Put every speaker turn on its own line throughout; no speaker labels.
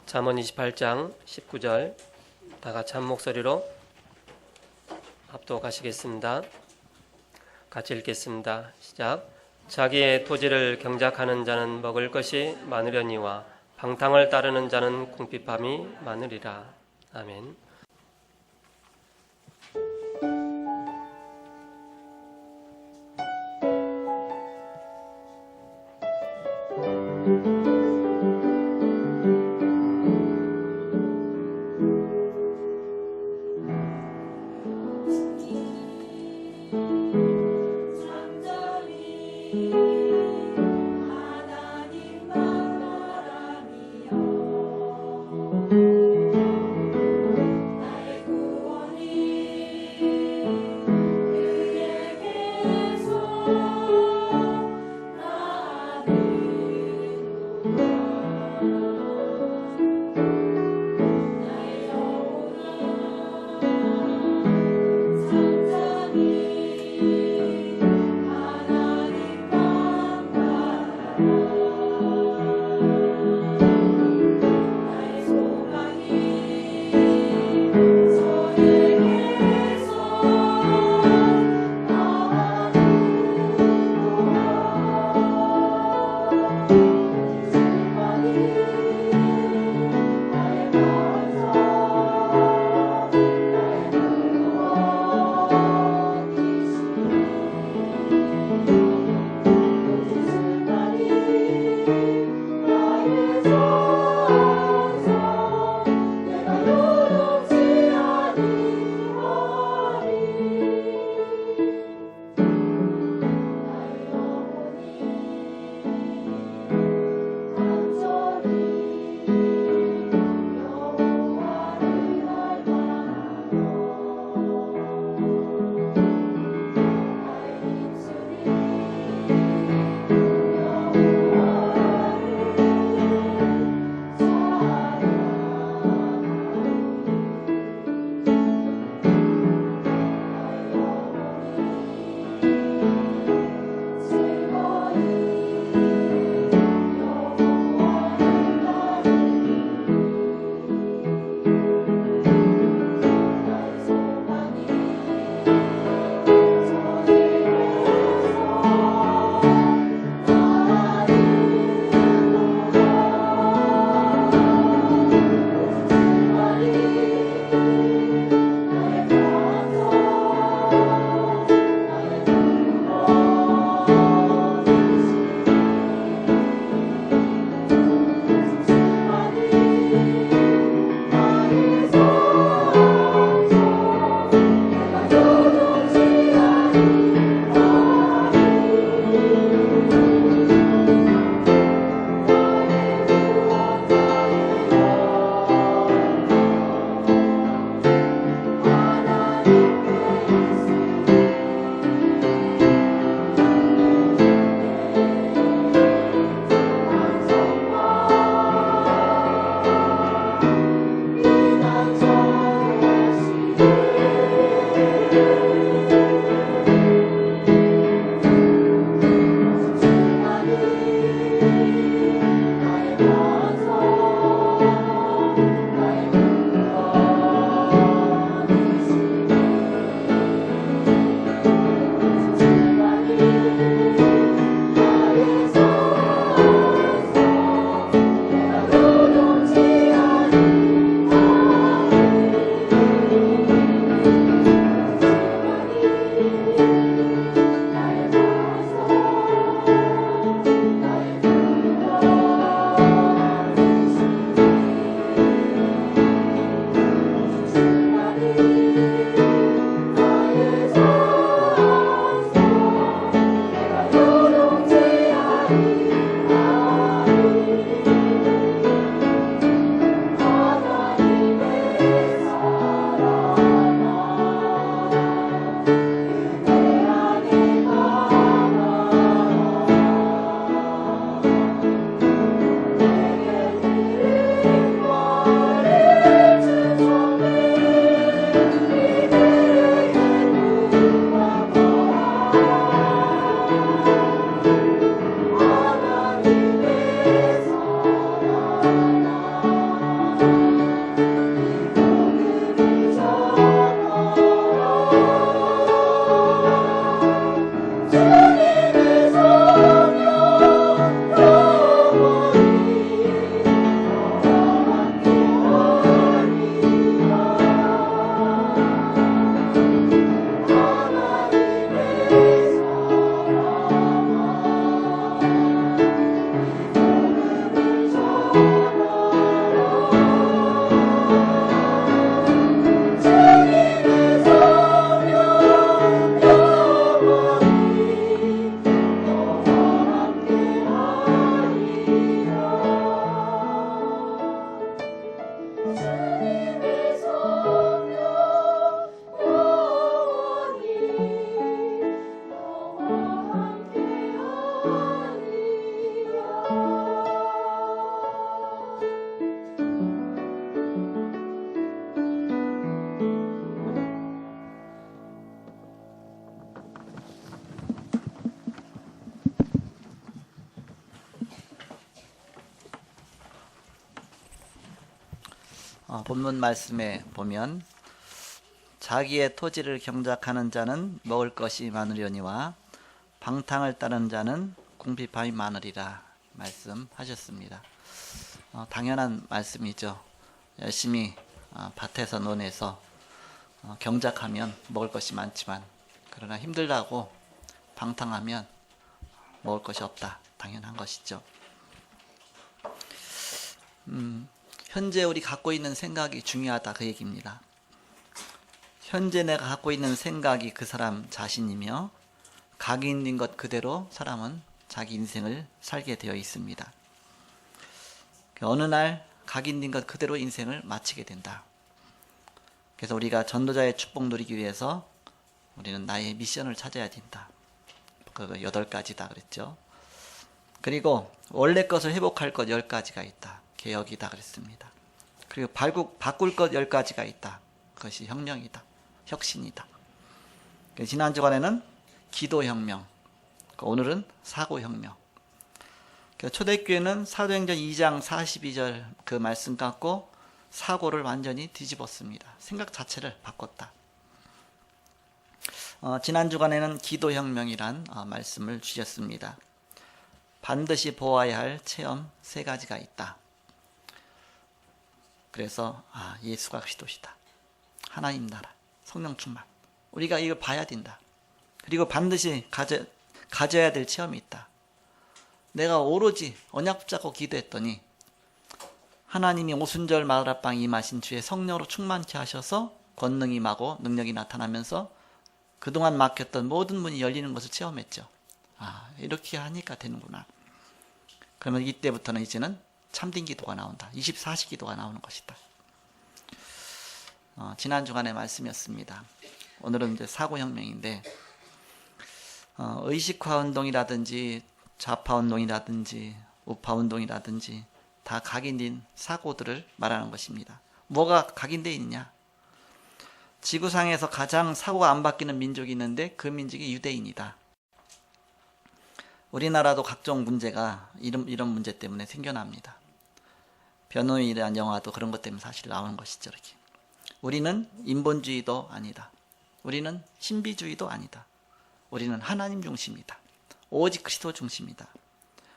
잠언 28장 19절 다 같이 한 목소리로 합독하시겠습니다. 같이 읽겠습니다. 시작. 자기의 토지를 경작하는 자는 먹을 것이 많으려니와 방탕을 따르는 자는 궁핍함이 많으리라. 아멘.
본문 말씀에 보면 자기의 토지를 경작하는 자는 먹을 것이 많으려니와 방탕을 따르는 자는 궁핍함이 많으리라 말씀하셨습니다. 당연한 말씀이죠. 열심히 밭에서 논에서 경작하면 먹을 것이 많지만, 그러나 힘들다고 방탕하면 먹을 것이 없다. 당연한 것이죠. 현재 우리 갖고 있는 생각이 중요하다, 그 얘기입니다. 현재 내가 갖고 있는 생각이 그 사람 자신이며 각인된 것 그대로 사람은 자기 인생을 살게 되어 있습니다. 어느 날 각인된 것 그대로 인생을 마치게 된다. 그래서 우리가 전도자의 축복 누리기 위해서 우리는 나의 미션을 찾아야 된다. 그 8가지다 그랬죠. 그리고 원래 것을 회복할 것 10가지가 있다. 개혁이다 그랬습니다. 그리고 바꿀 것 10가지가 있다. 그것이 혁명이다. 혁신이다. 지난 주간에는 기도혁명, 오늘은 사고혁명. 초대교회는 사도행전 2장 42절 그 말씀 갖고 사고를 완전히 뒤집었습니다. 생각 자체를 바꿨다. 지난 주간에는 기도혁명이란 말씀을 주셨습니다. 반드시 보아야 할 체험 3가지가 있다. 그래서 예수가 그리스도시다. 하나님 나라, 성령 충만. 우리가 이걸 봐야 된다. 그리고 반드시 가져야 될 체험이 있다. 내가 오로지 언약 붙잡고 기도했더니 하나님이 오순절 마을 앞방 임하신 주에 성령으로 충만케 하셔서 권능이 임하고 능력이 나타나면서 그동안 막혔던 모든 문이 열리는 것을 체험했죠. 이렇게 하니까 되는구나. 그러면 이때부터는 이제는 참된 기도가 나온다. 24시 기도가 나오는 것이다. 지난 주간의 말씀이었습니다. 오늘은 이제 사고혁명인데, 의식화 운동이라든지 좌파 운동이라든지 우파 운동이라든지 다 각인된 사고들을 말하는 것입니다. 뭐가 각인되어 있느냐? 지구상에서 가장 사고가 안 바뀌는 민족이 있는데 그 민족이 유대인이다. 우리나라도 각종 문제가 이런 문제 때문에 생겨납니다. 변호인이라는 영화도 그런 것 때문에 사실 나오는 것이죠. 이렇게. 우리는 인본주의도 아니다. 우리는 신비주의도 아니다. 우리는 하나님 중심이다. 오직 그리스도 중심이다.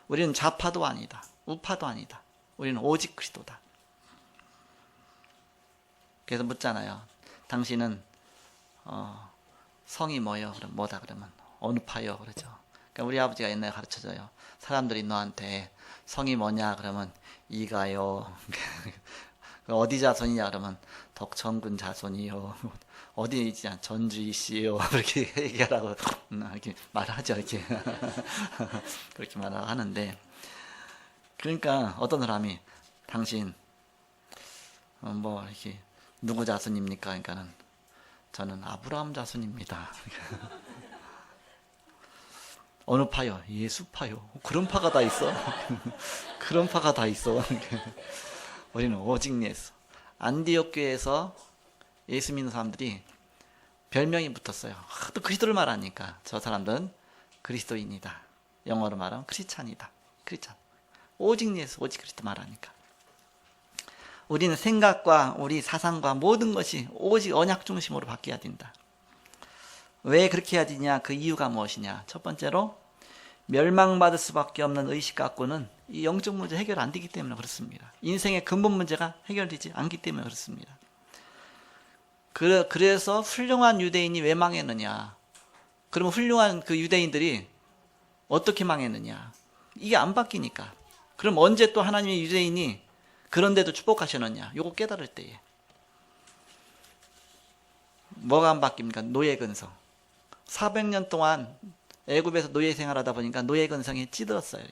우리는 좌파도 아니다. 우파도 아니다. 우리는 오직 그리스도다. 그래서 묻잖아요. 당신은 성이 뭐요? 그럼 뭐다 그러면 어느 파요? 그러죠. 그러니까 우리 아버지가 옛날에 가르쳐줘요. 사람들이 너한테 성이 뭐냐 그러면 이가요. 어디 자손이냐 그러면 덕천군 자손이요. 어디 전주이씨요. 그렇게 얘기하라고 이렇게 말하죠. 이렇게 그렇게 말하는데, 그러니까 어떤 사람이 당신 이렇게 누구 자손입니까? 그러니까는 저는 아브라함 자손입니다. 어느 파요? 예수파요. 그런 파가 다 있어. 그런 파가 다 있어. 우리는 오직 예수. 안디옥 교회에서 예수 믿는 사람들이 별명이 붙었어요. 또 그리스도를 말하니까 저 사람들은 그리스도인이다. 영어로 말하면 크리스찬이다. 크리스찬. 오직 예수, 오직 그리스도 말하니까. 우리는 생각과 우리 사상과 모든 것이 오직 언약 중심으로 바뀌어야 된다. 왜 그렇게 해야 되냐? 그 이유가 무엇이냐? 첫 번째로 멸망받을 수밖에 없는 의식 갖고는 이 영적 문제 해결 안 되기 때문에 그렇습니다. 인생의 근본 문제가 해결되지 않기 때문에 그렇습니다. 그래서 훌륭한 유대인이 왜 망했느냐? 그러면 훌륭한 그 유대인들이 어떻게 망했느냐? 이게 안 바뀌니까. 그럼 언제 또 하나님의 유대인이 그런데도 축복하셨느냐? 요거 깨달을 때에. 뭐가 안 바뀝니까? 노예 근성. 400년 동안 애굽에서 노예 생활하다 보니까 노예 근성이 찌들었어요.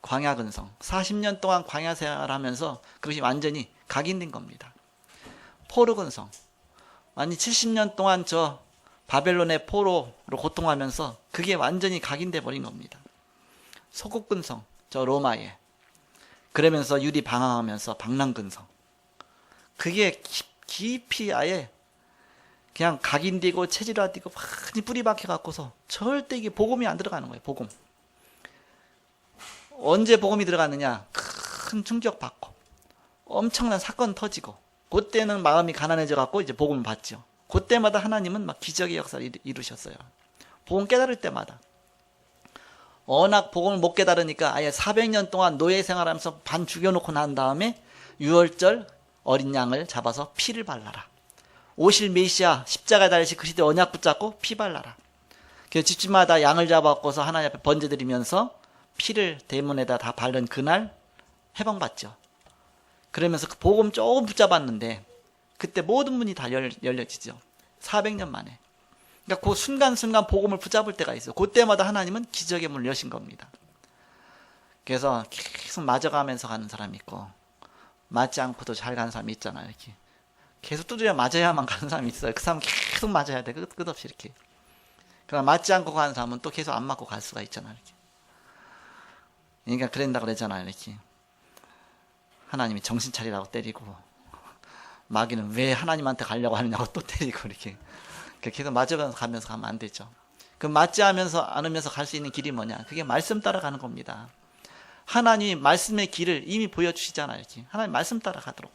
광야 근성. 40년 동안 광야 생활하면서 그것이 완전히 각인된 겁니다. 포로 근성. 아니 70년 동안 저 바벨론의 포로로 고통하면서 그게 완전히 각인돼 버린 겁니다. 소국 근성. 저 로마에. 그러면서 유리 방황하면서 방랑 근성. 그게 깊이 아예 그냥 각인되고 체질화되고 많이 뿌리 박혀갖고서 절대 이게 복음이 안 들어가는 거예요. 복음. 언제 복음이 들어가느냐? 큰 충격 받고 엄청난 사건 터지고, 그때는 마음이 가난해져 갖고 이제 복음을 받죠. 그때마다 하나님은 막 기적의 역사를 이루셨어요. 복음 깨달을 때마다. 워낙 복음을 못 깨달으니까 아예 400년 동안 노예 생활하면서 반 죽여놓고 난 다음에 6월절 어린 양을 잡아서 피를 발라라. 오실 메시아 십자가에 달리시 그리스도의 언약 붙잡고 피 발라라. 그래서 집집마다 양을 잡아갖고서 하나님 앞에 번제드리면서 피를 대문에다 다 바른 그날 해방받죠. 그러면서 그 복음 조금 붙잡았는데 그때 모든 문이 다 열려지죠. 400년 만에. 그러니까 그 순간순간 복음을 붙잡을 때가 있어요. 그때마다 하나님은 기적의 문을 여신 겁니다. 그래서 계속 맞아가면서 가는 사람이 있고 맞지 않고도 잘 가는 사람이 있잖아요. 이렇게 계속 두드려 맞아야만 가는 사람이 있어요. 그 사람은 계속 맞아야 돼. 끝없이 이렇게. 그러나 맞지 않고 가는 사람은 또 계속 안 맞고 갈 수가 있잖아요. 이렇게. 그러니까 그런다 그랬잖아요. 이렇게. 하나님이 정신 차리라고 때리고 마귀는 왜 하나님한테 가려고 하느냐고 또 때리고 이렇게. 계속 맞아가면서 가면 안 되죠. 그 맞지 않으면서 갈 수 있는 길이 뭐냐? 그게 말씀 따라가는 겁니다. 하나님이 말씀의 길을 이미 보여주시잖아요. 이렇게. 하나님 말씀 따라가도록.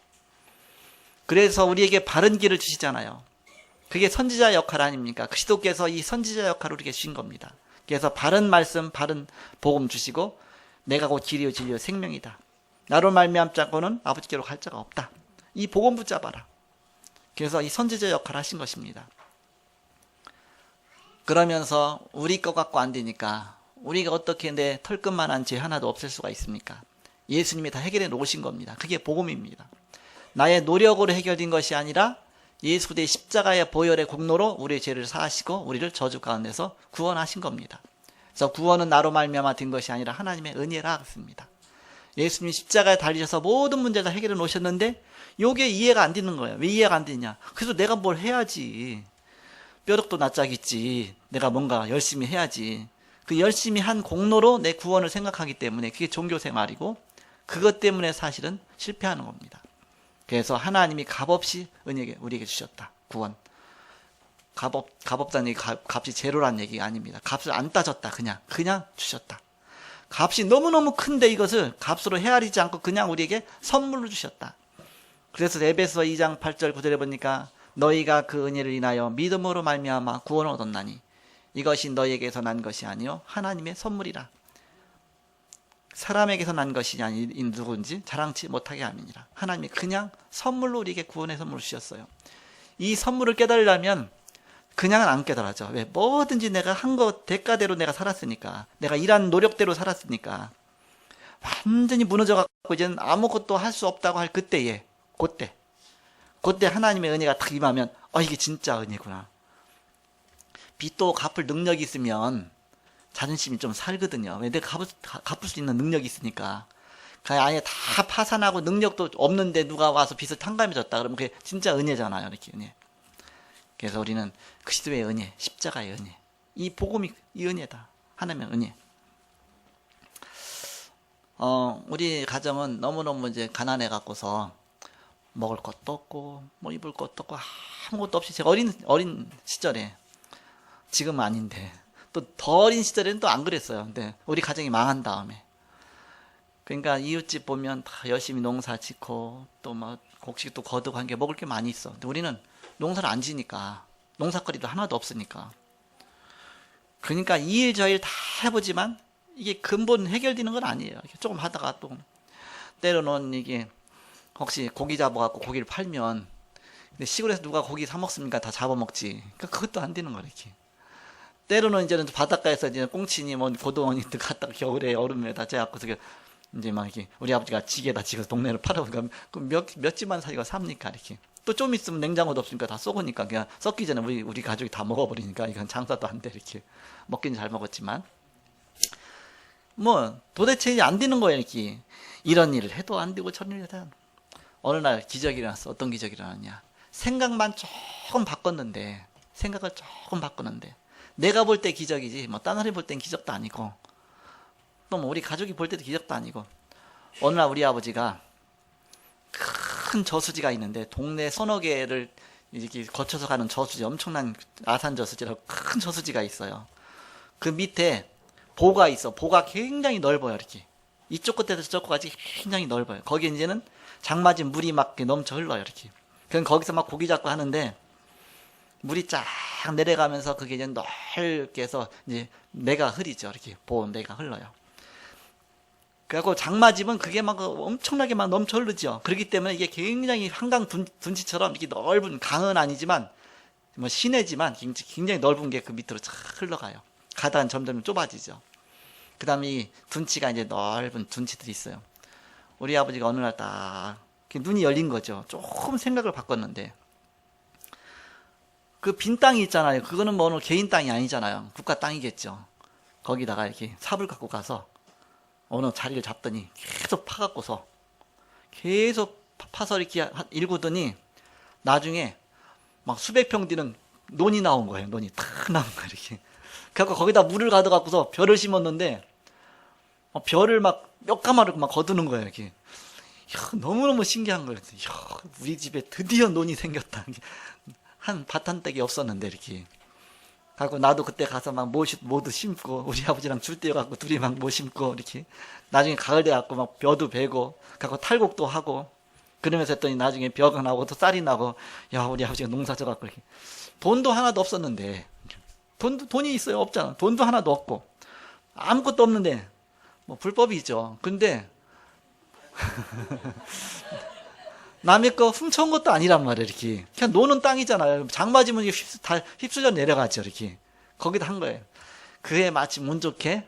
그래서 우리에게 바른 길을 주시잖아요. 그게 선지자 역할 아닙니까? 그리스도께서 이 선지자 역할을 우리에게 주신 겁니다. 그래서 바른 말씀, 바른 복음 주시고 내가 곧 길이요 진리요 생명이다. 나로 말미암자고는 아버지께로 갈 자가 없다. 이 복음 붙잡아라. 그래서 이 선지자 역할을 하신 것입니다. 그러면서 우리 것 갖고 안 되니까 우리가 어떻게 내 털끝만한 죄 하나도 없앨 수가 있습니까? 예수님이 다 해결해 놓으신 겁니다. 그게 복음입니다. 나의 노력으로 해결된 것이 아니라 예수 그리스도의 십자가의 보혈의 공로로 우리의 죄를 사하시고 우리를 저주 가운데서 구원하신 겁니다. 그래서 구원은 나로 말미암아 된 것이 아니라 하나님의 은혜라 했습니다. 예수님이 십자가에 달리셔서 모든 문제를 다 해결해 놓으셨는데 이게 이해가 안 되는 거예요. 왜 이해가 안 되냐? 그래서 내가 뭘 해야지. 뼈독도 낯짝있지. 내가 뭔가 열심히 해야지. 그 열심히 한 공로로 내 구원을 생각하기 때문에 그게 종교생활이고 그것 때문에 사실은 실패하는 겁니다. 그래서 하나님이 값없이 우리에게 주셨다. 구원. 값없다는 얘기, 값이 제로란 얘기가 아닙니다. 값을 안 따졌다. 그냥 주셨다. 값이 너무너무 큰데 이것을 값으로 헤아리지 않고 그냥 우리에게 선물로 주셨다. 그래서 에베소 2장 8절 9절에 보니까 너희가 그 은혜를 인하여 믿음으로 말미암아 구원을 얻었나니 이것이 너희에게서 난 것이 아니요 하나님의 선물이라. 사람에게서 난 것이 아니 누군지 자랑치 못하게 함이니라. 하나님이 그냥 선물로 우리에게 구원의 선물을 주셨어요. 이 선물을 깨달으려면 그냥은 안 깨달아져. 왜? 뭐든지 내가 한 것 대가대로 내가 살았으니까, 내가 일한 노력대로 살았으니까 완전히 무너져갖고 이제는 아무것도 할 수 없다고 할 그때 하나님의 은혜가 딱 임하면 이게 진짜 은혜구나. 빚도 갚을 능력이 있으면 자존심이 좀 살거든요. 왜? 내가 갚을 수 있는 능력이 있으니까. 아예 다 파산하고 능력도 없는데 누가 와서 빚을 탕감해줬다 그러면 그게 진짜 은혜잖아요. 이렇게 은혜. 그래서 우리는 그리스도의 은혜, 십자가의 은혜, 이 복음이 이 은혜다. 하나님의 은혜. 우리 가정은 너무너무 이제 가난해 갖고서 먹을 것도 없고 뭐 입을 것도 없고 아무것도 없이 제가 어린 시절에, 지금은 아닌데 또 더 어린 시절에는 또 안 그랬어요. 근데 우리 가정이 망한 다음에, 그러니까 이웃집 보면 다 열심히 농사 짓고 또 막 곡식도 거두고 한 게 먹을 게 많이 있어. 근데 우리는 농사를 안 지니까, 농사거리도 하나도 없으니까. 그러니까 이 일 저 일 다 해보지만 이게 근본 해결되는 건 아니에요. 조금 하다가 또 때로는 이게 혹시 고기 잡아갖고 고기를 팔면, 근데 시골에서 누가 고기 사 먹습니까? 다 잡아먹지. 그러니까 그것도 안 되는 거야, 이렇게. 때로는 이제는 바닷가에서 이제 꽁치니 뭐 고등어니 갖다가 겨울에 얼음에다 재갖고서 이제 막 이렇게 우리 아버지가 지게다 지고 동네를 팔아보니까 몇 집만 사이가 삽니까? 이렇게. 또 좀 있으면 냉장고도 없으니까 다 썩으니까 그냥 썩기 전에 우리 가족이 다 먹어버리니까 이건 장사도 안 돼. 이렇게. 먹긴 잘 먹었지만. 뭐 도대체 안 되는 거예요, 이렇게. 이런 일을 해도 안 되고 저런 일을 해도 안 되고. 어느 날 기적이 일어났어. 어떤 기적이 일어났냐. 생각만 조금 바꿨는데 내가 볼 때 기적이지 뭐 딴 사람이 볼 땐 기적도 아니고 또 뭐 우리 가족이 볼 때도 기적도 아니고, 어느 날 우리 아버지가 큰 저수지가 있는데 동네 서너 개를 이렇게 거쳐서 가는 저수지, 엄청난 아산 저수지라고 큰 저수지가 있어요. 그 밑에 보가 있어. 보가 굉장히 넓어요. 이렇게 이쪽 끝에서 저쪽 까지 굉장히 넓어요. 거기에 이제는 장마진 물이 막 넘쳐 흘러요. 이렇게. 그럼 거기서 막 고기 잡고 하는데 물이 쫙 내려가면서 그게 이제 넓게 해서 이제 내가 흐리죠. 이렇게 보온 내가 흘러요. 그래갖고 장마집은 그게 막 엄청나게 막 넘쳐 흐르죠. 그렇기 때문에 이게 굉장히 한강 둔치처럼 이렇게 넓은 강은 아니지만 뭐 시내지만 굉장히 넓은 게 그 밑으로 쫙 흘러가요. 가다가 점점 좁아지죠. 그 다음에 이 둔치가 이제 넓은 둔치들이 있어요. 우리 아버지가 어느 날 딱 눈이 열린 거죠. 조금 생각을 바꿨는데 그 빈 땅이 있잖아요. 그거는 뭐 개인 땅이 아니잖아요. 국가 땅이겠죠. 거기다가 이렇게 삽을 갖고 가서 어느 자리를 잡더니 계속 파갖고서 계속 파서 이렇게 일구더니 나중에 막 수백 평 뒤는 논이 나온 거예요. 논이 탁 나온 거예요. 이렇게. 그래갖고 거기다 물을 가둬갖고서 벼를 심었는데 벼를 막 몇 가마를 막 거두는 거예요. 이렇게. 야, 너무너무 신기한 거예요. 야, 우리 집에 드디어 논이 생겼다. 한 밭 한 떼기 없었는데 이렇게. 하고 나도 그때 가서 막 모두 심고 우리 아버지랑 줄 떼어갖고 둘이 막 모 심고 이렇게. 나중에 가을 돼갖고 막 벼도 베고 갖고 탈곡도 하고 그러면서 했더니 나중에 벼가 나고 또 쌀이 나고 야 우리 아버지가 농사 져갖고 이렇게. 돈도 하나도 없었는데 돈이 있어요? 없잖아. 돈도 하나도 없고 아무것도 없는데 뭐 불법이죠. 근데 남의 거 훔쳐온 것도 아니란 말이에요. 이렇게 그냥 노는 땅이잖아요. 장마지면 다 휩쓸려 내려가죠. 이렇게 거기다 한 거예요. 그에 마침 운 좋게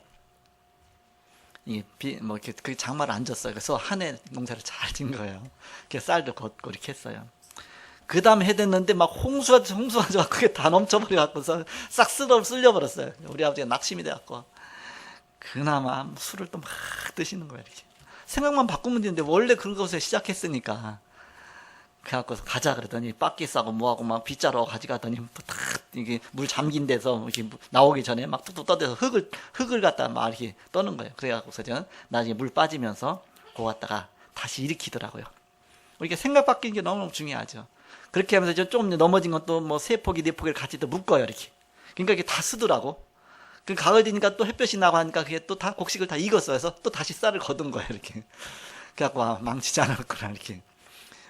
이렇게 그 장마를 안 졌어요. 그래서 한 해 농사를 잘 진 거예요. 그래서 쌀도 걷고 이렇게 했어요. 그 다음에 해 됐는데 막 홍수가 그게 다 넘쳐버려 갖고서 싹 쓸려버렸어요. 우리 아버지가 낙심이 돼갖고 그나마 술을 또 막 드시는 거예요. 이렇게 생각만 바꾸면 되는데 원래 그런 것에 시작했으니까 그래갖고 가자 그러더니 빠끼 싸고 뭐하고 막 빗자루 가져가더니 탁 이게 물 잠긴 데서 이렇게 나오기 전에 막 뚝뚝 떠대서 흙을 갖다 막 이렇게 떠는 거예요. 그래갖고서 저는 나중에 물 빠지면서 그거 갖다가 다시 일으키더라고요. 이렇게 생각 바뀌는 게 너무너무 중요하죠. 그렇게 하면서 조금 넘어진 것도 뭐 3포기 4포기를 같이 또 묶어요. 이렇게. 그러니까 이게 다 쓰더라고. 그 가을 되니까 또 햇볕이 나고 하니까 그게 또 다 곡식을 다 익었어요. 그래서 또 다시 쌀을 거둔 거예요. 이렇게. 그래갖고 망치지 않았구나. 이렇게.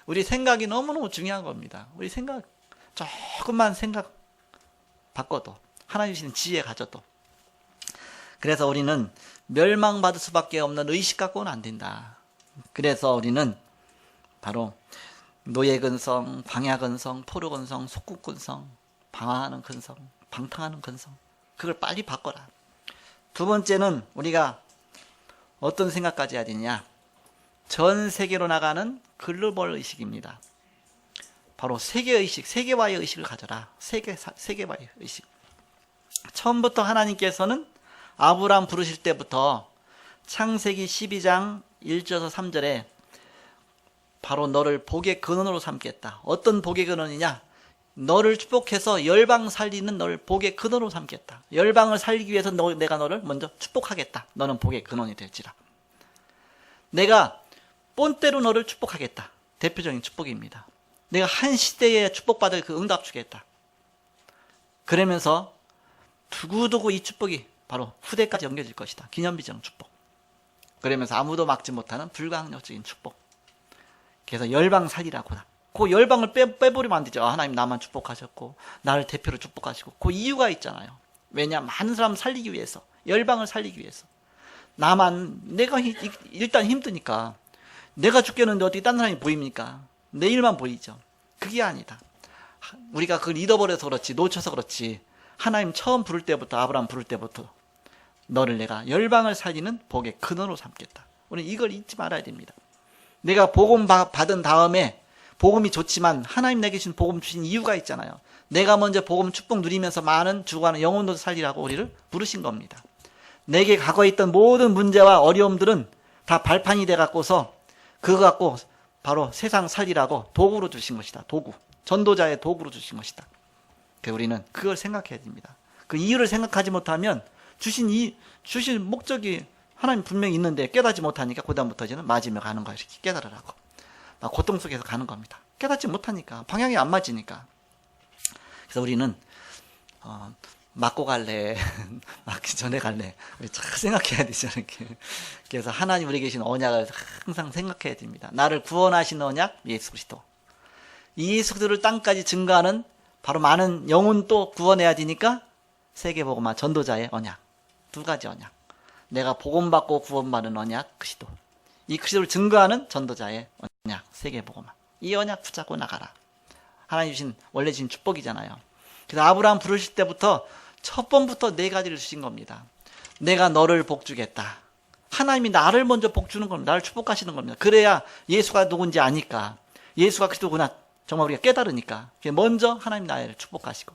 우리 생각이 너무너무 중요한 겁니다. 우리 생각, 조금만 생각 바꿔도, 하나님 주시는 지혜 가져도. 그래서 우리는 멸망받을 수밖에 없는 의식 갖고는 안 된다. 그래서 우리는 바로 노예근성, 광야근성, 포로근성, 속국근성, 방황하는 근성, 방탕하는 근성. 그걸 빨리 바꿔라. 두 번째는 우리가 어떤 생각까지 해야 되냐. 전 세계로 나가는 글로벌 의식입니다. 바로 세계의식, 세계화의 의식을 가져라. 세계화의 의식. 처음부터 하나님께서는 아브라함 부르실 때부터 창세기 12장 1절에서 3절에 바로 너를 복의 근원으로 삼겠다. 어떤 복의 근원이냐? 너를 축복해서 열방 살리는 너를 복의 근원으로 삼겠다. 열방을 살리기 위해서 내가 너를 먼저 축복하겠다. 너는 복의 근원이 될지라. 내가 본때로 너를 축복하겠다. 대표적인 축복입니다. 내가 한 시대에 축복받을 그 응답 주겠다. 그러면서 두고두고 이 축복이 바로 후대까지 연결될 것이다. 기념비적 축복. 그러면서 아무도 막지 못하는 불가항력적인 축복. 그래서 열방 살리라고. 그 열방을 빼버리면 안 되죠. 하나님 나만 축복하셨고 나를 대표로 축복하시고 그 이유가 있잖아요. 왜냐? 많은 사람 살리기 위해서, 열방을 살리기 위해서. 내가 일단 힘드니까 내가 죽겠는데 어떻게 딴 사람이 보입니까? 내 일만 보이죠. 그게 아니다. 우리가 그걸 잃어버려서 그렇지, 놓쳐서 그렇지. 하나님 처음 부를 때부터, 아브라함 부를 때부터 너를 내가 열방을 살리는 복의 근원으로 삼겠다. 우리는 이걸 잊지 말아야 됩니다. 내가 복음 받은 다음에 복음이 좋지만 하나님 내게 주신 복음 주신 이유가 있잖아요. 내가 먼저 복음 축복 누리면서 많은 죽어가는 영혼도 살리라고 우리를 부르신 겁니다. 내게 과거에 있던 모든 문제와 어려움들은 다 발판이 돼갖고서 그거 갖고 바로 세상 살리라고 도구로 주신 것이다. 도구. 전도자의 도구로 주신 것이다. 우리는 그걸 생각해야 됩니다. 그 이유를 생각하지 못하면 주신 목적이 하나님 분명히 있는데 깨닫지 못하니까 그다음부터 이제는 맞으며 가는 거야. 이렇게 깨달으라고. 막 고통 속에서 가는 겁니다. 깨닫지 못하니까. 방향이 안 맞으니까. 그래서 우리는 맞고 갈래? 맞기 전에 갈래? 잘 생각해야 되죠, 이렇게. 그래서 하나님 우리 계신 언약을 항상 생각해야 됩니다. 나를 구원하신 언약, 예수 그리스도. 이 예수 그리스도를 땅까지 증거하는 바로 많은 영혼 또 구원해야 되니까 세계복음화 전도자의 언약. 두 가지 언약. 내가 복음받고 구원받는 언약, 그리스도. 이 그리스도를 증거하는 전도자의 언약, 세계복음화. 이 언약 붙잡고 나가라. 하나님 주신, 원래 주신 축복이잖아요. 그래서 아브라함 부르실 때부터 첫 번부터 네 가지를 주신 겁니다. 내가 너를 복주겠다. 하나님이 나를 먼저 복주는 겁니다. 나를 축복하시는 겁니다. 그래야 예수가 누군지 아니까. 예수가 그리스도구나. 정말 우리가 깨달으니까. 먼저 하나님 나를 축복하시고.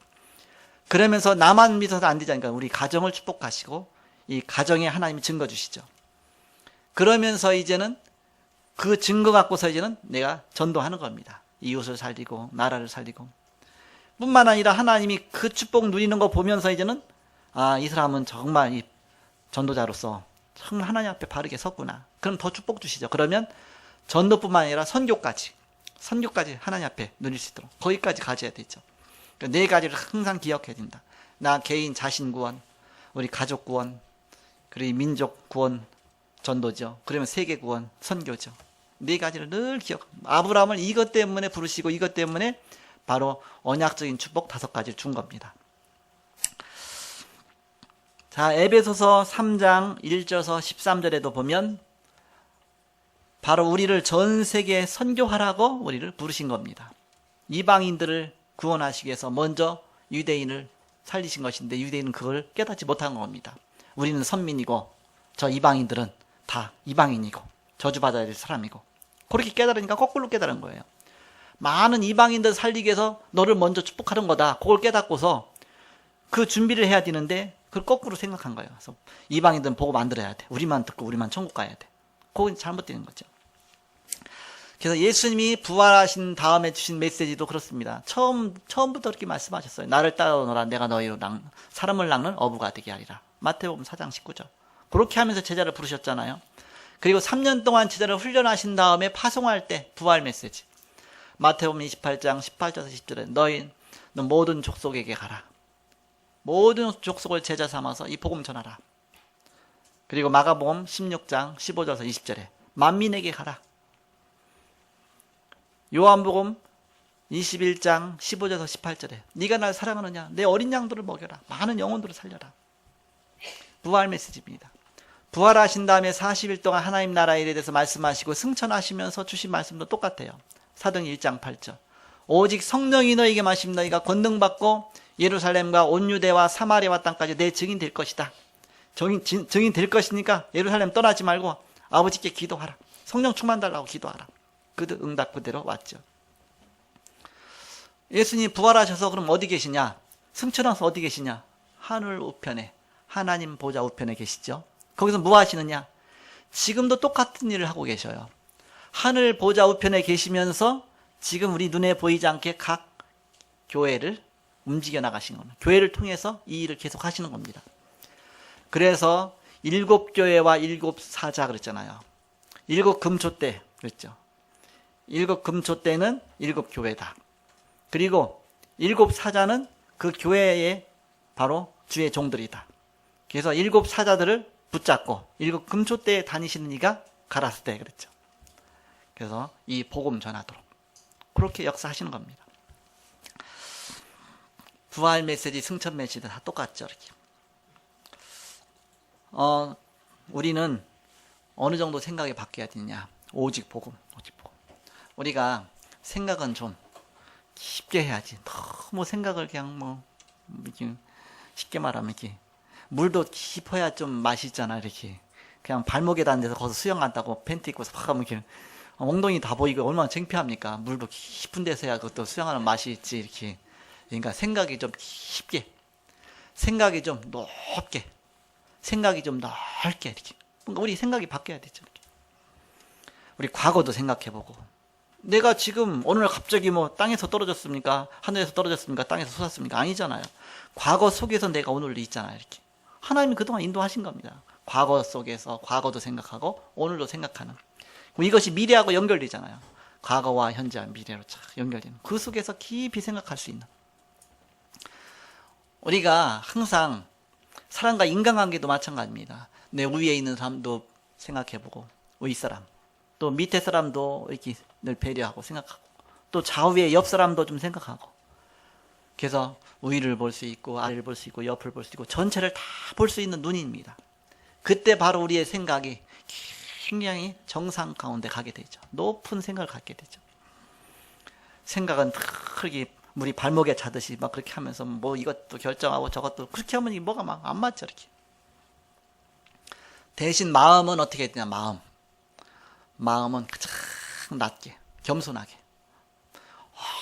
그러면서 나만 믿어서 안 되자니까 우리 가정을 축복하시고 이 가정에 하나님이 증거 주시죠. 그러면서 이제는 그 증거 갖고서 이제는 내가 전도하는 겁니다. 이웃을 살리고 나라를 살리고. 뿐만 아니라 하나님이 그 축복 누리는 거 보면서 이제는 이 사람은 정말 이 전도자로서 정말 하나님 앞에 바르게 섰구나. 그럼 더 축복 주시죠. 그러면 전도뿐만 아니라 선교까지 하나님 앞에 누릴 수 있도록 거기까지 가져야 되죠. 네 가지를 항상 기억해야 된다. 나 개인 자신 구원, 우리 가족 구원, 그리고 민족 구원, 전도죠. 그러면 세계 구원, 선교죠. 네 가지를 늘 기억. 아브라함을 이것 때문에 부르시고 이것 때문에 바로 언약적인 축복 5가지를 준 겁니다. 자, 에베소서 3장 1절에서 13절에도 보면 바로 우리를 전 세계에 선교하라고 우리를 부르신 겁니다. 이방인들을 구원하시기 위해서 먼저 유대인을 살리신 것인데 유대인은 그걸 깨닫지 못한 겁니다. 우리는 선민이고 저 이방인들은 다 이방인이고 저주받아야 될 사람이고 그렇게 깨달으니까 거꾸로 깨달은 거예요. 많은 이방인들 살리기 위해서 너를 먼저 축복하는 거다. 그걸 깨닫고서 그 준비를 해야 되는데 그걸 거꾸로 생각한 거예요. 그래서 이방인들은 복음 안 들어야 돼. 우리만 듣고 우리만 천국 가야 돼. 그건 잘못되는 거죠. 그래서 예수님이 부활하신 다음에 주신 메시지도 그렇습니다. 처음부터 그렇게 말씀하셨어요. 나를 따라오너라. 내가 너희로 사람을 낚는 어부가 되게 하리라. 마태복음 4장 19절. 그렇게 하면서 제자를 부르셨잖아요. 그리고 3년 동안 제자를 훈련하신 다음에 파송할 때 부활 메시지. 마태복음 28장 18절에서 10절에 너희 모든 족속에게 가라. 모든 족속을 제자 삼아서 이 복음 전하라. 그리고 마가복음 16장 15절에서 20절에 만민에게 가라. 요한복음 21장 15절에서 18절에 네가 날 사랑하느냐? 내 어린 양들을 먹여라. 많은 영혼들을 살려라. 부활 메시지입니다. 부활하신 다음에 40일 동안 하나님 나라 일에 대해서 말씀하시고 승천하시면서 주신 말씀도 똑같아요. 사도행 1장 8절. 오직 성령이 너희에게 마시면 너희가 권능받고 예루살렘과 온 유대와 사마리아 땅까지 내 증인 될 것이다. 증인 될 것이니까 예루살렘 떠나지 말고 아버지께 기도하라. 성령 충만 달라고 기도하라. 그 응답 그대로 왔죠. 예수님 부활하셔서 그럼 어디 계시냐? 승천하셔서 어디 계시냐? 하늘 우편에, 하나님 보좌 우편에 계시죠. 거기서 뭐 하시느냐? 지금도 똑같은 일을 하고 계셔요. 하늘 보좌 우편에 계시면서 지금 우리 눈에 보이지 않게 각 교회를 움직여 나가신 겁니다. 교회를 통해서 이 일을 계속 하시는 겁니다. 그래서 7교회와 7사자 그랬잖아요. 7금초대 그랬죠. 7금초대는 7교회다. 그리고 7사자는 그 교회의 바로 주의 종들이다. 그래서 7사자들을 붙잡고 7금초대에 다니시는 이가 가라스대 그랬죠. 그래서 이 복음 전하도록 그렇게 역사하시는 겁니다. 부활 메시지, 승천 메시지 다 똑같죠. 이렇게. 우리는 어느 정도 생각이 바뀌어야 되냐? 오직 복음, 오직 복음. 우리가 생각은 좀 깊게 해야지. 너무 생각을 그냥 이렇게 쉽게 말하면 이렇게 물도 깊어야 좀 맛이 있잖아. 이렇게 그냥 발목에 닿는 데서 거기서 수영한다고 팬티 입고서 팍 하면 이렇게 엉덩이 다 보이고 얼마나 창피합니까? 물도 깊은 데서 해야 그것도 수영하는 맛이 있지. 이렇게. 그러니까 생각이 좀 깊게, 생각이 좀 높게, 생각이 좀 넓게 이렇게. 뭔가 우리 생각이 바뀌어야 되죠. 이렇게. 우리 과거도 생각해보고. 내가 지금 오늘 갑자기 땅에서 떨어졌습니까? 하늘에서 떨어졌습니까? 땅에서 솟았습니까? 아니잖아요. 과거 속에서 내가 오늘도 있잖아요. 이렇게. 하나님이 그동안 인도하신 겁니다. 과거 속에서 과거도 생각하고 오늘도 생각하는. 이것이 미래하고 연결되잖아요. 과거와 현재와 미래로 착 연결되는. 그 속에서 깊이 생각할 수 있는. 우리가 항상 사람과 인간관계도 마찬가지입니다. 내 위에 있는 사람도 생각해보고, 윗사람, 또 밑에 사람도 이렇게 늘 배려하고 생각하고, 또 좌우에 옆 사람도 좀 생각하고. 그래서 위를 볼 수 있고, 아래를 볼 수 있고, 옆을 볼 수 있고, 전체를 다 볼 수 있는 눈입니다. 그때 바로 우리의 생각이 굉장히 정상 가운데 가게 되죠. 높은 생각을 갖게 되죠. 생각은 그렇게 물이 발목에 차듯이 막 그렇게 하면서 뭐 이것도 결정하고 저것도 그렇게 하면 이 뭐가 막 안 맞죠, 이렇게. 대신 마음은 어떻게 되냐, 마음은 가장 낮게, 겸손하게.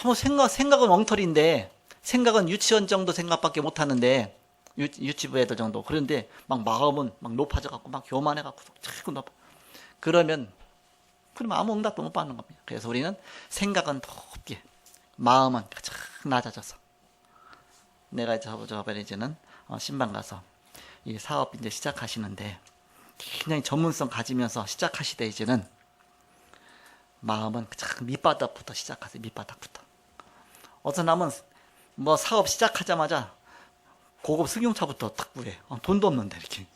뭐 생각은 엉터리인데, 생각은 유치원 정도 생각밖에 못 하는데, 유치부 애들 정도. 그런데 막 마음은 막 높아져 갖고 막 교만해 갖고 자꾸 높아. 그러면 아무 응답도 못 받는 겁니다. 그래서 우리는 생각은 높게, 마음은 가장 낮아져서. 내가 저번에 이제는 신방 가서 이 사업 이제 시작하시는데 굉장히 전문성 가지면서 시작하시되 이제는 마음은 가장 밑바닥부터 시작하세요. 밑바닥부터. 어떤 사람은 뭐 사업 시작하자마자 고급 승용차부터 탁 구해. 돈도 없는데 이렇게.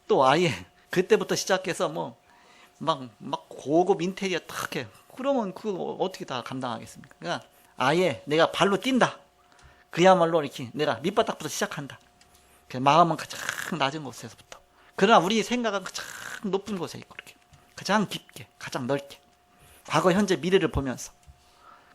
또 아예 그때부터 시작해서 뭐 막 고급 인테리어 탁 해. 그러면 그거 어떻게 다 감당하겠습니까? 그러니까 아예 내가 발로 뛴다. 그야말로 이렇게 내가 밑바닥부터 시작한다. 마음은 가장 낮은 곳에서부터. 그러나 우리 생각은 가장 높은 곳에 있고 이렇게 가장 깊게, 가장 넓게. 과거, 현재, 미래를 보면서.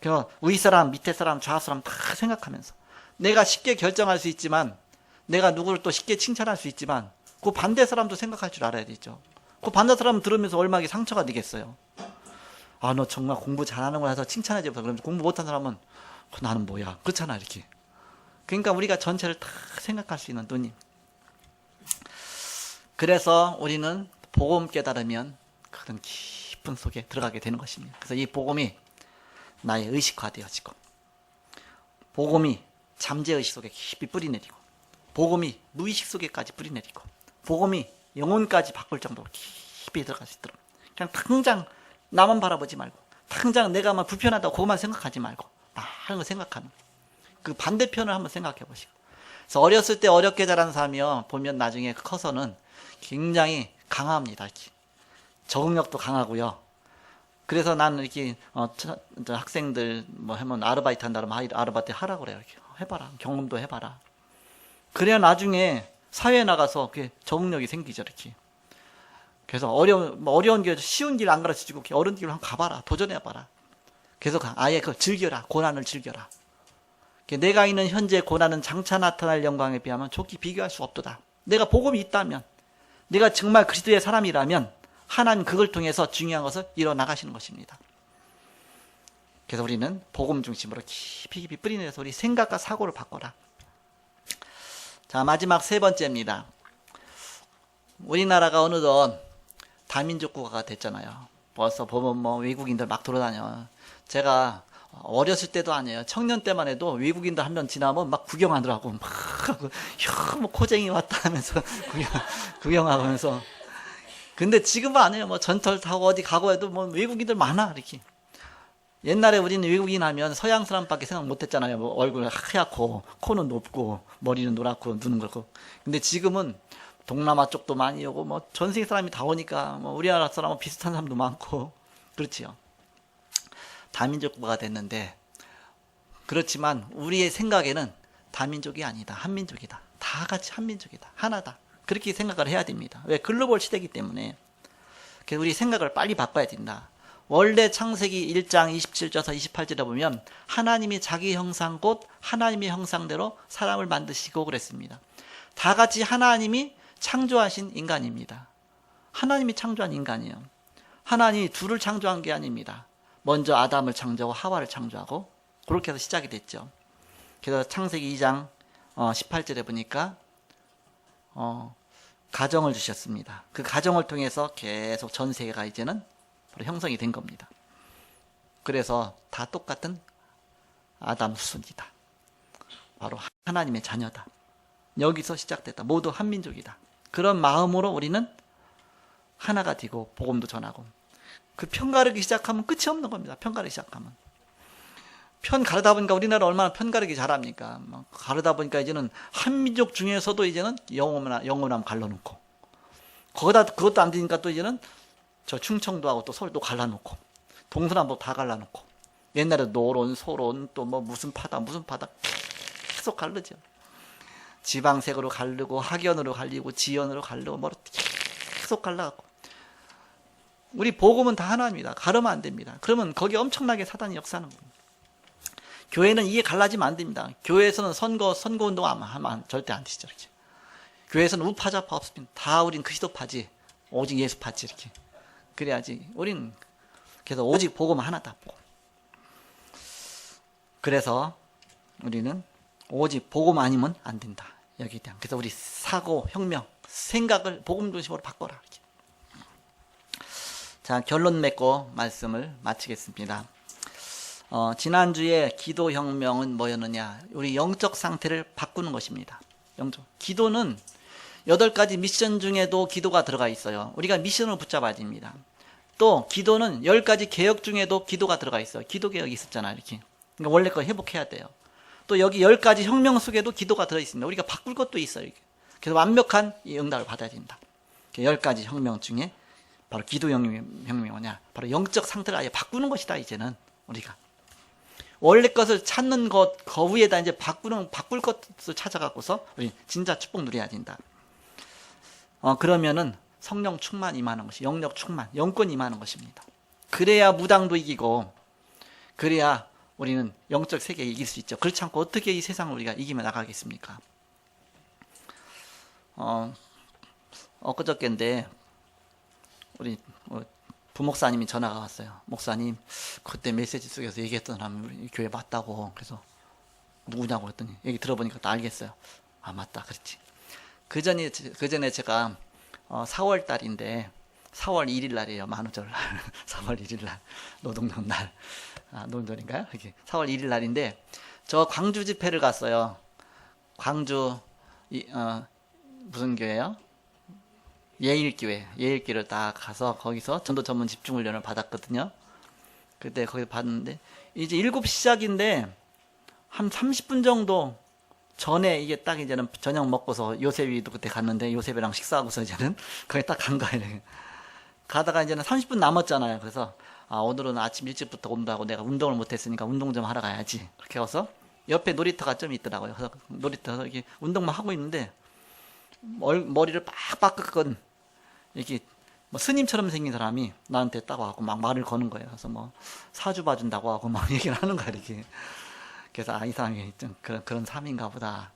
그래서 위 사람, 밑에 사람, 좌 사람 다 생각하면서. 내가 쉽게 결정할 수 있지만, 내가 누구를 또 쉽게 칭찬할 수 있지만, 그 반대 사람도 생각할 줄 알아야 되죠. 그 반대 사람 들으면서 얼마나 상처가 되겠어요. 아, 너 정말 공부 잘하는 거라서 칭찬해줘서. 그러면 공부 못한 사람은 나는 뭐야. 그렇잖아, 이렇게. 그러니까 우리가 전체를 다 생각할 수 있는 눈이. 그래서 우리는 복음 깨달으면 그런 깊은 속에 들어가게 되는 것입니다. 그래서 이 복음이 나의 의식화되어지고, 복음이 잠재의식 속에 깊이 뿌리내리고, 복음이 무의식 속에까지 뿌리내리고, 복음이 영혼까지 바꿀 정도로 깊이 들어갈 수 있도록. 그냥 당장 나만 바라보지 말고, 당장 내가 막 불편하다고 그것만 생각하지 말고, 많은 걸 생각하는 그 반대편을 한번 생각해 보시고. 그래서 어렸을 때 어렵게 자란 사람이요, 보면 나중에 커서는 굉장히 강합니다. 이렇게. 적응력도 강하고요. 그래서 나는 이렇게 학생들 뭐 하면 아르바이트 한다 그러면 아르바이트 하라고 그래요. 이렇게 해봐라. 경험도 해봐라. 그래야 나중에 사회에 나가서 적응력이 생기죠. 이렇게. 그래서 어려운 길, 쉬운 길 안 가르쳐주고 어려운 길로 한번 가봐라. 도전해봐라. 그래서 아예 그걸 즐겨라. 고난을 즐겨라. 내가 있는 현재 고난은 장차 나타날 영광에 비하면 좋게 비교할 수 없도다. 내가 복음이 있다면, 내가 정말 그리스도의 사람이라면 하나님 그걸 통해서 중요한 것을 이뤄 나가시는 것입니다. 그래서 우리는 복음 중심으로 깊이 뿌리내서 우리 생각과 사고를 바꿔라. 자, 마지막 세 번째입니다. 우리나라가 어느덧 다민족 국가가 됐잖아요. 벌써 보면 뭐 외국인들 막 돌아다녀. 제가 어렸을 때도 아니에요. 청년 때만 해도 외국인들 한 명 지나면 막 구경하더라고. 막 하고, 뭐 코쟁이 왔다 하면서 구경하면서. 근데 지금은 안 해요. 뭐 전철 타고 어디 가고 해도 뭐 외국인들 많아, 이렇게. 옛날에 우리는 외국인 하면 서양 사람밖에 생각 못 했잖아요. 뭐 얼굴 하얗고, 코는 높고, 머리는 노랗고, 눈은 그렇고. 근데 지금은 동남아 쪽도 많이 오고, 뭐 전 세계 사람이 다 오니까, 뭐 우리나라 사람하고 비슷한 사람도 많고, 그렇지요. 다민족 국가가 됐는데, 그렇지만 우리의 생각에는 다민족이 아니다. 한민족이다. 다 같이 한민족이다. 하나다. 그렇게 생각을 해야 됩니다. 왜? 글로벌 시대이기 때문에. 그래서 우리 생각을 빨리 바꿔야 된다. 원래 창세기 1장 27절에서 28절에 보면 하나님이 자기 형상 곧 하나님의 형상대로 사람을 만드시고 그랬습니다. 다 같이 하나님이 창조하신 인간입니다. 하나님이 창조한 인간이에요. 하나님이 둘을 창조한 게 아닙니다. 먼저 아담을 창조하고 하와를 창조하고 그렇게 해서 시작이 됐죠. 그래서 창세기 2장 18절에 보니까 가정을 주셨습니다. 그 가정을 통해서 계속 전 세계가 이제는 바로 형성이 된 겁니다. 그래서 다 똑같은 아담 후손이다. 바로 하나님의 자녀다. 여기서 시작됐다. 모두 한민족이다. 그런 마음으로 우리는 하나가 되고 복음도 전하고 그 편가르기 시작하면 끝이 없는 겁니다. 편가르기 시작하면. 편 가르다 보니까 우리나라 얼마나 편 가르기 잘합니까? 막 가르다 보니까 이제는 한민족 중에서도 이제는 영어남 갈라놓고 거기다 그것도 안 되니까 또 이제는 저 충청도하고 또 서울도 갈라놓고 동서남북 다 갈라놓고 옛날에 노론, 소론 또 뭐 무슨 파다 계속 갈르죠. 지방색으로 갈르고 학연으로 갈리고 지연으로 갈르고 뭐 계속 갈라갖고 우리 복음은 다 하나입니다. 가르면 안 됩니다. 그러면 거기 엄청나게 사단이 역사하는 겁니다. 교회는 이게 갈라지면 안 됩니다. 교회에서는 선거운동 하면 절대 안 되시죠. 이렇게. 교회에서는 우파좌파 없습니다. 다 우린 그리스도파지 오직 예수파지 이렇게. 그래야지 우린 그래서 오직 복음 하나다. 그래서 우리는 오직 복음 아니면 안 된다. 여기에 대한. 그래서 우리 사고, 혁명, 생각을 복음 중심으로 바꿔라. 이렇게. 자, 결론 맺고 말씀을 마치겠습니다. 지난주에 기도혁명은 뭐였느냐? 우리 영적 상태를 바꾸는 것입니다. 기도는 8가지 미션 중에도 기도가 들어가 있어요. 우리가 미션을 붙잡아야 됩니다. 또 기도는 10가지 개혁 중에도 기도가 들어가 있어요. 기도 개혁이 있었잖아요. 이렇게. 그러니까 원래 거 회복해야 돼요. 또 여기 10가지 혁명 속에도 기도가 들어있습니다. 우리가 바꿀 것도 있어요. 이렇게. 그래서 완벽한 이 응답을 받아야 된다. 10가지 혁명 중에 바로 기도혁명이 뭐냐? 바로 영적 상태를 아예 바꾸는 것이다. 이제는 우리가. 원래 것을 찾는 것, 그 위에다 이제 바꿀 것을 찾아갖고서 우리 진짜 축복 누려야 된다. 그러면은 성령 충만 임하는 것이, 영력 충만, 영권 임하는 것입니다. 그래야 무당도 이기고, 그래야 우리는 영적 세계에 이길 수 있죠. 그렇지 않고 어떻게 이 세상을 우리가 이기며 나가겠습니까? 엊그저께인데, 우리 부목사님이 전화가 왔어요. 목사님, 그때 메시지 속에서 얘기했던 사람이 우리 교회 맞다고. 그래서 누구냐고 했더니 얘기 들어보니까 또 알겠어요. 아, 맞다. 그렇지. 그 전에 제가 4월 달인데 4월 1일 날이에요. 만우절 날. 4월 1일 날. 노동절 날. 노동절인가요? 이렇게 4월 1일 날인데 저 광주 집회를 갔어요. 광주 무슨 교회요? 예일교회를 딱 가서 거기서 전도 전문 집중훈련을 받았거든요. 그때 거기 봤는데 이제 7시 시작인데 한 30분 정도 전에 이게 딱 이제는 저녁 먹고서 요셉이도 그때 갔는데 요셉이랑 식사하고서 이제는 거기 딱 간 거예요. 가다가 이제는 30분 남았잖아요. 그래서 오늘은 아침 일찍부터 온다고 내가 운동을 못했으니까 운동 좀 하러 가야지. 그렇게 해서 옆에 놀이터가 좀 있더라고요. 그래서 놀이터에서 이렇게 운동만 하고 있는데 머리를 빡빡 깎은 이렇게 뭐 스님처럼 생긴 사람이 나한테 딱 와갖고 막 말을 거는 거예요. 그래서 뭐 사주 봐준다고 하고 막 얘기를 하는 거야 이렇게. 그래서 이 사람이 좀 그런 삶인가 보다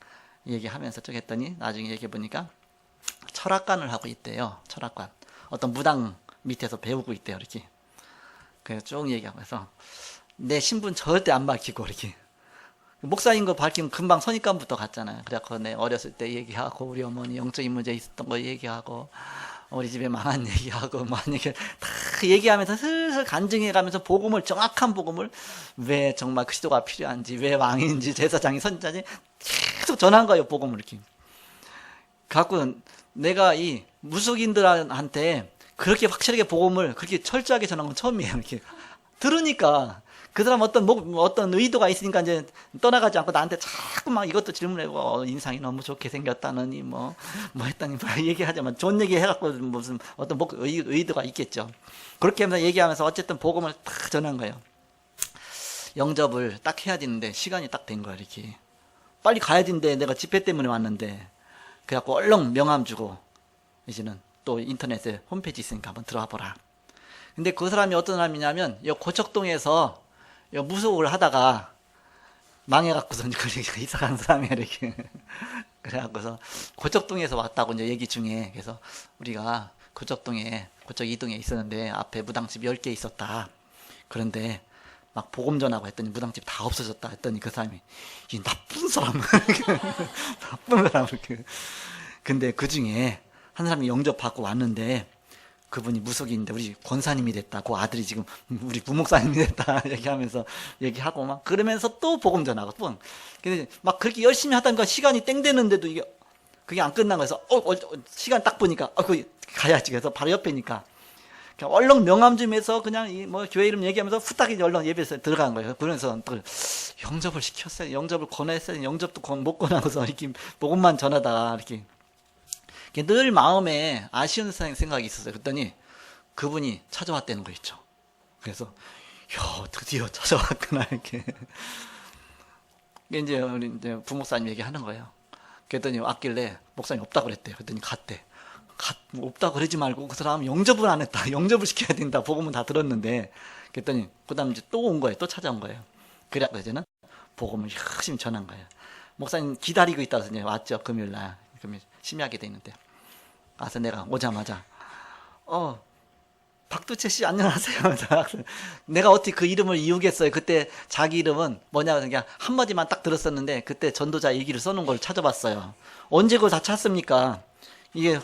얘기하면서 쭉 했더니 나중에 얘기해 보니까 철학관을 하고 있대요. 철학관. 어떤 무당 밑에서 배우고 있대요. 이렇게. 그래서 쭉 얘기하고 해서 내 신분 절대 안 밝히고 이렇게. 목사인 거 밝히면 금방 선입관부터 갔잖아요. 그래갖고 내 어렸을 때 얘기하고 우리 어머니 영적인 문제 있었던 거 얘기하고 우리 집에 망한 얘기하고 뭐 얘기 다 얘기하면서 슬슬 간증해가면서 정확한 복음을 왜 정말 그리스도가 필요한지 왜 왕인지 제사장이 선지자지 계속 전한 거예요. 복음을 이렇게. 갖고 내가 이 무속인들한테 그렇게 확실하게 복음을 그렇게 철저하게 전한 건 처음이에요. 이렇게 들으니까 그 사람 어떤 의도가 있으니까 이제 떠나가지 않고 나한테 자꾸 막 이것도 질문하고 인상이 너무 좋게 생겼다느니 뭐 했다니 뭐 얘기하자면 좋은 얘기 해갖고 무슨 어떤 의도가 있겠죠. 그렇게 하면서 얘기하면서 어쨌든 복음을 딱 전한 거예요. 영접을 딱 해야 되는데 시간이 딱 된 거야. 이렇게 빨리 가야 되는데 내가 집회 때문에 왔는데 그래갖고 얼른 명함 주고 이제는 또 인터넷에 홈페이지 있으니까 한번 들어와 보라. 근데 그 사람이 어떤 사람이냐면 이 고척동에서 무속을 하다가 망해갖고서 이사 간 사람이야 이렇게. 그래갖고서 고척동에서 왔다고 이제 얘기 중에 그래서 우리가 고척동에 고척 2동에 있었는데 앞에 무당집 10개 있었다. 그런데 막 복음 전하고 했더니 무당집 다 없어졌다 했더니 그 사람이 이 나쁜 사람 나쁜 사람 이렇게. 근데 그 중에 한 사람이 영접받고 왔는데 그분이 무속인인데 우리 권사님이 됐다. 그 아들이 지금 우리 부목사님이 됐다. 얘기하면서 얘기하고 막 그러면서 또 복음 전하고 또. 근데 막 그렇게 열심히 하다가 시간이 땡 되는데도 그게 안 끝난 거여서 시간 딱 보니까 그 가야지. 그래서 바로 옆에니까 그냥 얼른 명함 좀 해서 그냥 뭐 교회 이름 얘기하면서 후딱 이제 얼른 예배에서 들어간 거예요. 그러면서 또 영접을 시켰어요. 영접을 권했어요. 영접도 못 권하고서 이렇게 복음만 전하다가 이렇게 늘 마음에 아쉬운 생각이 있었어요. 그랬더니 그분이 찾아왔다는 거 있죠. 그래서 드디어 찾아왔구나 이렇게. 이제 우리 이제 부목사님 얘기하는 거예요. 그랬더니 왔길래 목사님 없다고 그랬대요. 그랬더니 갔대. 없다고 그러지 말고 그 사람 영접을 안 했다. 영접을 시켜야 된다. 복음은 다 들었는데. 그랬더니 그다음 이제 또 온 거예요. 또 찾아온 거예요. 그래서 이제는 복음을 열심히 전한 거예요. 목사님 기다리고 있다고 해서 왔죠. 금요일 심야하게 돼 있는데. 와서 내가 오자마자 박두채 씨 안녕하세요. 내가 어떻게 그 이름을 이우겠어요. 그때 자기 이름은 뭐냐 그냥 한마디만 딱 들었었는데 그때 전도자 일기를 써놓은 걸 찾아봤어요. 언제 그걸 다 찾습니까? 이게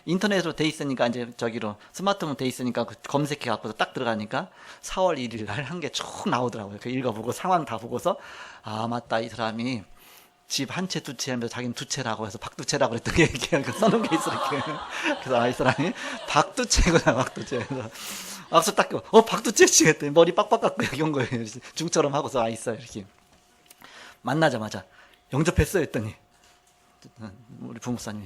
인터넷으로 돼 있으니까 이제 저기로 스마트폰 돼 있으니까 검색해 갖고서 딱 들어가니까 4월 1일 날 한 게 쭉 나오더라고요. 그 읽어보고 상황 다 보고서 맞다 이 사람이 집 한 채 두 채 하면서 자기는 두 채라고 해서 박두채라고 그랬던 게 이렇게 써놓은 게 있어 이렇게. 그래서 이 사람이 박두채구나 박두채. 그래서 악수 딱 박두채 씨 했더니 머리 빡빡 깎고 여기 온 거예요. 중처럼 하고서 있어요 이렇게. 만나자마자 영접했어요 했더니 우리 부목사님이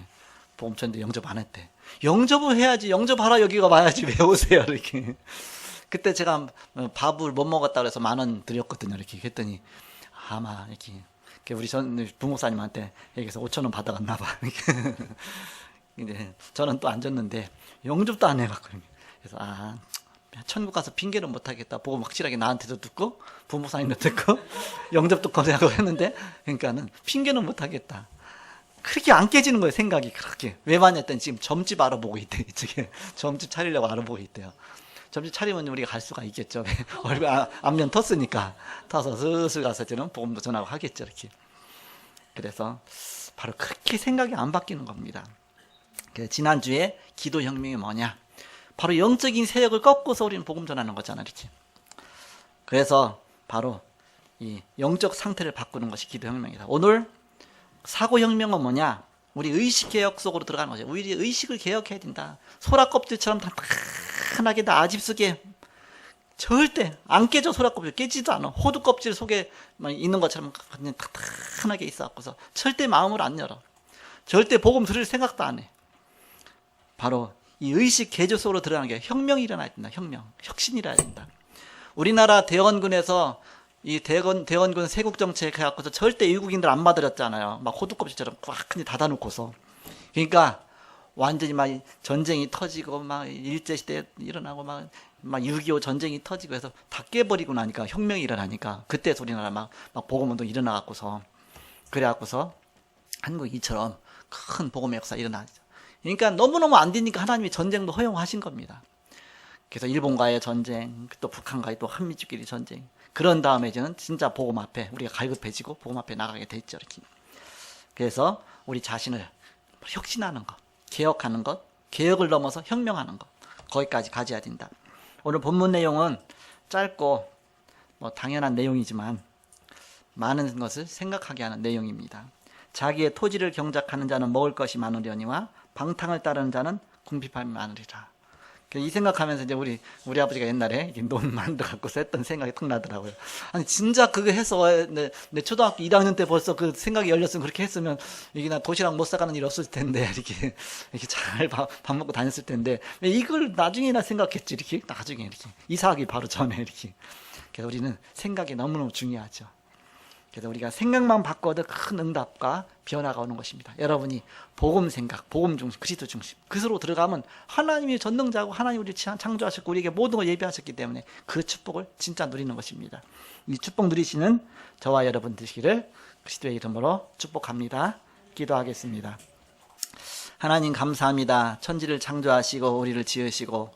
복음 전도 영접 안 했대. 영접을 해야지. 영접하라 여기가 와야지 왜 오세요 이렇게. 그때 제가 밥을 못 먹었다 그래서 10,000원 드렸거든요 이렇게. 했더니 아마 이렇게 우리 부목사님한테 여기서 5,000원 받아갔나 봐. 근데 저는 또 안 줬는데 영접도 안 해갖고 그래서 천국 가서 핑계를 못 하겠다. 복음 확실하게 나한테도 듣고 부목사님도 듣고 영접도 거래하고 했는데 그러니까는 핑계는 못 하겠다. 그렇게 안 깨지는 거예요 생각이. 그렇게 왜 왔냐더니 지금 점집 알아보고 있대. 이쪽에 점집 차리려고 알아보고 있대요. 점집 차리면 우리가 갈 수가 있겠죠. 얼굴 앞면 텄으니까 타서 슬슬 가서 저는 복음도 전하고 하겠죠 이렇게. 그래서 바로 그렇게 생각이 안 바뀌는 겁니다. 지난주에 기도 혁명이 뭐냐? 바로 영적인 세력을 꺾고서 우리는 복음 전하는 거잖아 이렇게. 그래서 바로 이 영적 상태를 바꾸는 것이 기도 혁명이다. 오늘 사고 혁명은 뭐냐? 우리 의식 개혁 속으로 들어가는 거죠. 우리 의식을 개혁해야 된다. 소라 껍질처럼 단단하게 다 아집 속에 절대 안 깨져. 소라 껍질 깨지도 않아. 호두 껍질 속에 있는 것처럼 그냥 단단하게 있어갖고서 절대 마음을 안 열어. 절대 복음 들을 생각도 안 해. 바로 이 의식 개조 속으로 들어가는 게 혁명이 일어나야 된다. 혁신이 일어나야 된다. 우리나라 대원군에서 이 대원군 세국정책 해갖고서 절대 외국인들 안 받아들였잖아요. 막 호두껍질처럼 꽉 그냥 닫아놓고서. 그러니까 완전히 막 전쟁이 터지고 막 일제시대 일어나고 막 6.25 전쟁이 터지고 해서 다 깨버리고 나니까 혁명이 일어나니까 그때 우리나라 막 복음운동 일어나갖고서 그래갖고서 한국 이처럼 큰 복음의 역사 일어나죠. 그러니까 너무너무 안 되니까 하나님이 전쟁도 허용하신 겁니다. 그래서 일본과의 전쟁, 또 북한과의 또 한민족끼리 전쟁. 그런 다음에 이제는 진짜 복음 앞에 우리가 갈급해지고 복음 앞에 나가게 됐죠. 이렇게. 그래서 우리 자신을 혁신하는 것, 개혁하는 것, 개혁을 넘어서 혁명하는 것, 거기까지 가져야 된다. 오늘 본문 내용은 짧고 당연한 내용이지만 많은 것을 생각하게 하는 내용입니다. 자기의 토지를 경작하는 자는 먹을 것이 많으려니와 방탕을 따르는 자는 궁핍함이 많으리라. 이 생각하면서 이제 우리 아버지가 옛날에 논 만들어 갖고서 했던 생각이 탁 나더라고요. 아니 진짜 그거 해서 내 초등학교 1학년 때 벌써 그 생각이 열렸으면 그렇게 했으면 이게 나 도시락 못 사가는 일 없을 텐데 이렇게 잘 밥 먹고 다녔을 텐데 왜 이걸 나중에나 생각했지 이렇게 나중에 이렇게 이사하기 바로 전에 이렇게. 그래서 우리는 생각이 너무너무 중요하죠. 그래서 우리가 생각만 바꿔도 큰 응답과 변화가 오는 것입니다. 여러분이 복음 생각, 복음 중심, 그리스도 중심 그것으로 들어가면 하나님이 전능자고 하나님이 우리를 창조하셨고 우리에게 모든 걸 예비하셨기 때문에 그 축복을 진짜 누리는 것입니다. 이 축복 누리시는 저와 여러분 되시기를 그리스도의 이름으로 축복합니다. 기도하겠습니다. 하나님 감사합니다. 천지를 창조하시고 우리를 지으시고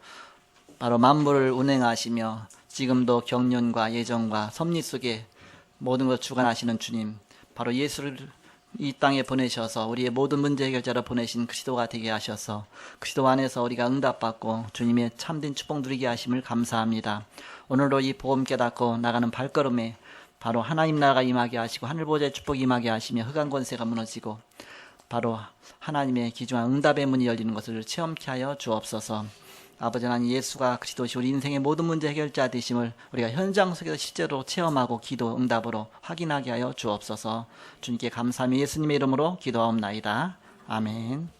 바로 만물을 운행하시며 지금도 경륜과 예정과 섭리 속에 모든 걸 주관하시는 주님, 바로 예수를 이 땅에 보내셔서 우리의 모든 문제 해결자로 보내신 그리스도가 되게 하셔서 그리스도 안에서 우리가 응답받고 주님의 참된 축복 누리게 하심을 감사합니다. 오늘도 이 복음 깨닫고 나가는 발걸음에 바로 하나님 나라가 임하게 하시고 하늘보좌의 축복이 임하게 하시며 흑암 권세가 무너지고 바로 하나님의 귀중한 응답의 문이 열리는 것을 체험케 하여 주옵소서. 아버지 하나님, 예수가 그리스도시 우리 인생의 모든 문제 해결자 되심을 우리가 현장 속에서 실제로 체험하고 기도 응답으로 확인하게 하여 주옵소서. 주님께 감사하며 예수님의 이름으로 기도하옵나이다. 아멘.